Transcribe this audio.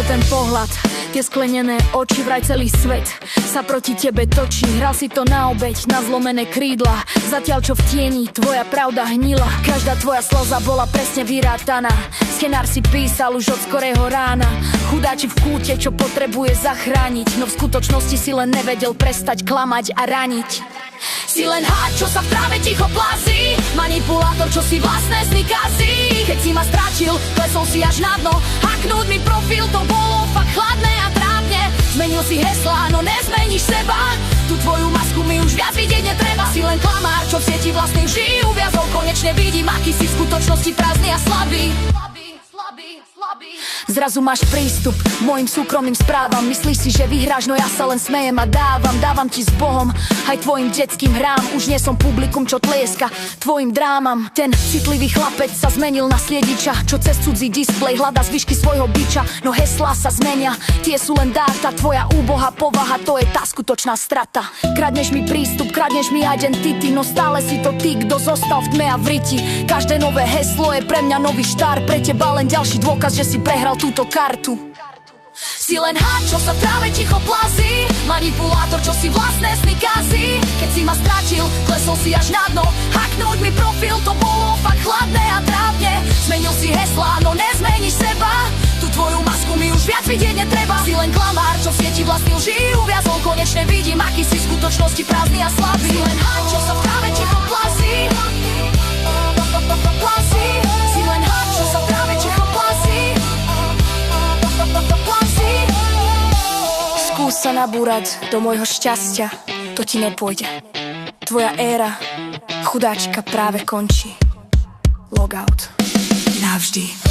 ten pohľad, tie sklenené oči, vraj celý svet sa proti tebe točí. Hral si to na obeť, na zlomené krídla, zatiaľ čo v tieni tvoja pravda hnila. Každá tvoja slza bola presne vyrátaná, scenár si písal už od skorého rána. Chudáči v kúte, čo potrebuje zachrániť, no v skutočnosti si len nevedel prestať klamať a raniť. Si len háč, čo sa v tráve ticho plazí, manipulátor, čo si vlastné sny kazí. Keď si ma stráčil, klesol si až na dno, hacknúť mi profil, to bolo fakt chladné a trápne. Zmenil si heslá, no nezmeníš seba, tú tvoju masku mi už viac vidieť netreba. Si len klamár, čo v sieti vlastných žij uviazol, konečne vidím, aký si v skutočnosti prázdny a slabý. Zrazu máš prístup mojim súkromným správam. Myslíš si, že vyhráš, no ja sa len smejem a dávam ti s Bohom aj tvojim detským hrám. Už nie som publikum, čo tlieska tvojim drámam. Ten citlivý chlapec sa zmenil na sliediča, čo cez cudzí displej hľada zvyšky svojho biča. No heslá sa zmenia, tie sú len dáta, tvoja úbohá povaha, to je tá skutočná strata. Kradneš mi prístup, kradneš mi identity, no stále si to ty, kto zostal v tme a v riti. Každé nové heslo je pre mňa nový štart, pre teba len ďalší dôkaz, že si prehral túto kartu. Si len háč, čo sa v tráve ticho plazí, manipulátor, čo si vlastné sny kazí. Keď si ma stráčil, klesol si až na dno, hacknúť mi profil, to bolo fakt chladné a trápne. Zmenil si heslá, no nezmeníš seba, tú tvoju masku mi už viac vidieť netreba. Si len klamár, čo v sieti vlastnil žij uviazol, konečne vidím, aký si v skutočnosti prázdny a slabý. Si len háč, čo sa v tráve ticho plazí, si len háč, čo sa v tráve ticho plazí. Skús sa nabúrať do môjho šťastia, to ti nepôjde. Tvoja éra chudáčka práve končí. Logout. Navždy.